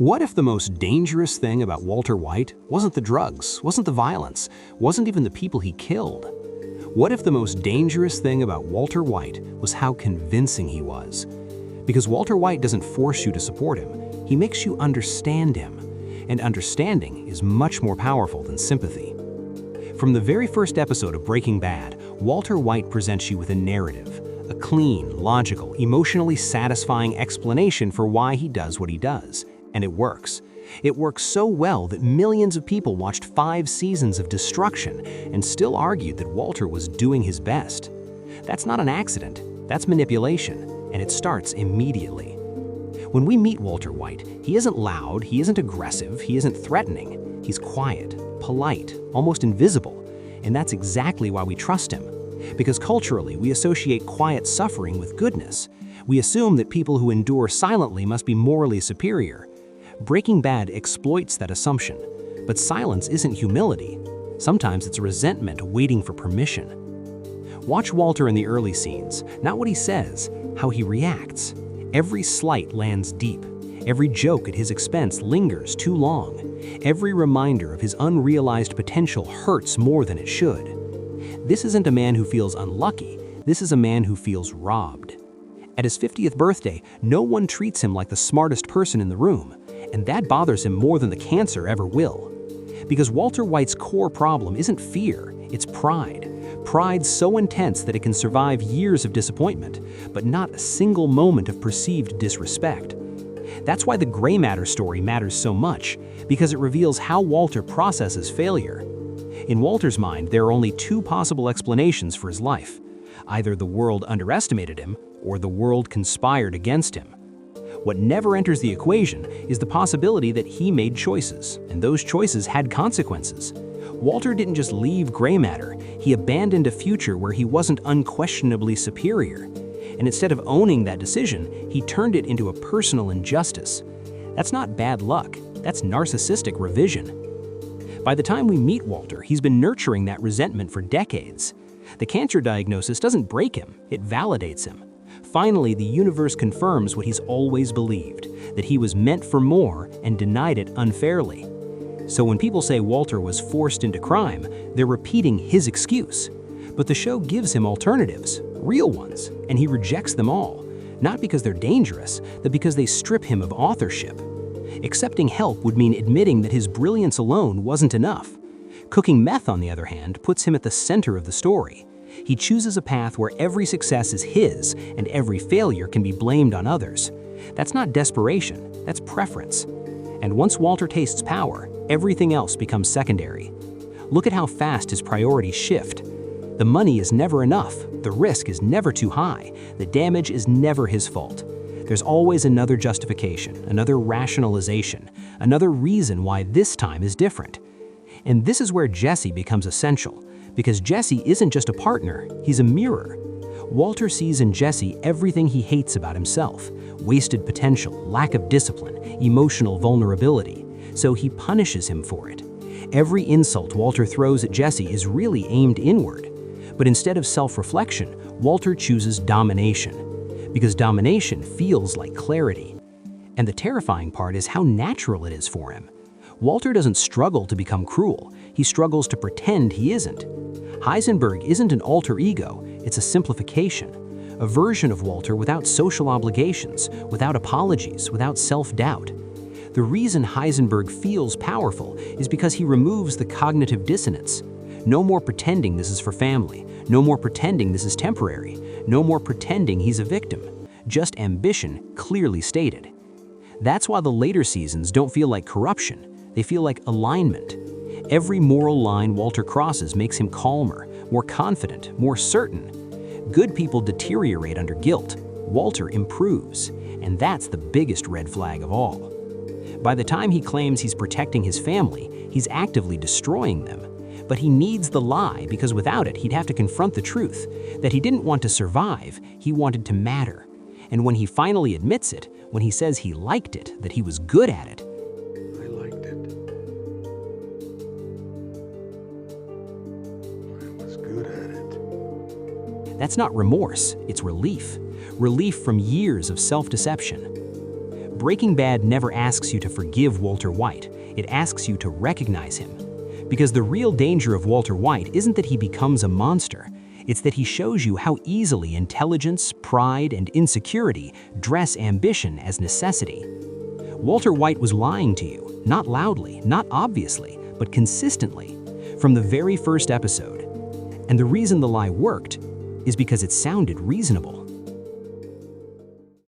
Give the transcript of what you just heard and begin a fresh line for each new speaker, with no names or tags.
What if the most dangerous thing about Walter White wasn't the drugs, wasn't the violence, wasn't even the people he killed? What if the most dangerous thing about Walter White was how convincing he was? Because Walter White doesn't force you to support him, he makes you understand him. And understanding is much more powerful than sympathy. From the very first episode of Breaking Bad, Walter White presents you with a narrative, a clean, logical, emotionally satisfying explanation for why he does what he does. And it works. It works so well that millions of people watched 5 seasons of destruction and still argued that Walter was doing his best. That's not an accident, that's manipulation, and it starts immediately. When we meet Walter White, he isn't loud, he isn't aggressive, he isn't threatening. He's quiet, polite, almost invisible, and that's exactly why we trust him. Because culturally, we associate quiet suffering with goodness. We assume that people who endure silently must be morally superior. Breaking Bad exploits that assumption, but silence isn't humility. Sometimes it's resentment waiting for permission. Watch Walter in the early scenes, not what he says, how he reacts. Every slight lands deep. Every joke at his expense lingers too long. Every reminder of his unrealized potential hurts more than it should. This isn't a man who feels unlucky, this is a man who feels robbed. At his 50th birthday, no one treats him like the smartest person in the room. And that bothers him more than the cancer ever will. Because Walter White's core problem isn't fear, it's pride. Pride so intense that it can survive years of disappointment, but not a single moment of perceived disrespect. That's why the gray matter story matters so much, because it reveals how Walter processes failure. In Walter's mind, there are only 2 possible explanations for his life. Either the world underestimated him, or the world conspired against him. What never enters the equation is the possibility that he made choices, and those choices had consequences. Walter didn't just leave gray matter, he abandoned a future where he wasn't unquestionably superior. And instead of owning that decision, he turned it into a personal injustice. That's not bad luck, that's narcissistic revision. By the time we meet Walter, he's been nurturing that resentment for decades. The cancer diagnosis doesn't break him, it validates him. Finally, the universe confirms what he's always believed, that he was meant for more and denied it unfairly. So when people say Walter was forced into crime, they're repeating his excuse. But the show gives him alternatives, real ones, and he rejects them all, not because they're dangerous, but because they strip him of authorship. Accepting help would mean admitting that his brilliance alone wasn't enough. Cooking meth, on the other hand, puts him at the center of the story. He chooses a path where every success is his and every failure can be blamed on others. That's not desperation, that's preference. And once Walter tastes power, everything else becomes secondary. Look at how fast his priorities shift. The money is never enough, the risk is never too high, the damage is never his fault. There's always another justification, another rationalization, another reason why this time is different. And this is where Jesse becomes essential. Because Jesse isn't just a partner, he's a mirror. Walter sees in Jesse everything he hates about himself: wasted potential, lack of discipline, emotional vulnerability. So he punishes him for it. Every insult Walter throws at Jesse is really aimed inward. But instead of self-reflection, Walter chooses domination. Because domination feels like clarity. And the terrifying part is how natural it is for him. Walter doesn't struggle to become cruel, he struggles to pretend he isn't. Heisenberg isn't an alter ego, it's a simplification. A version of Walter without social obligations, without apologies, without self-doubt. The reason Heisenberg feels powerful is because he removes the cognitive dissonance. No more pretending this is for family, no more pretending this is temporary, no more pretending he's a victim. Just ambition clearly stated. That's why the later seasons don't feel like corruption. They feel like alignment. Every moral line Walter crosses makes him calmer, more confident, more certain. Good people deteriorate under guilt. Walter improves. And that's the biggest red flag of all. By the time he claims he's protecting his family, he's actively destroying them. But he needs the lie because without it, he'd have to confront the truth. That he didn't want to survive, he wanted to matter. And when he finally admits it, when he says he liked it, that he was good at it, that's not remorse, it's relief. Relief from years of self-deception. Breaking Bad never asks you to forgive Walter White. It asks you to recognize him. Because the real danger of Walter White isn't that he becomes a monster. It's that he shows you how easily intelligence, pride, and insecurity dress ambition as necessity. Walter White was lying to you, not loudly, not obviously, but consistently, from the very first episode. And the reason the lie worked is because it sounded reasonable.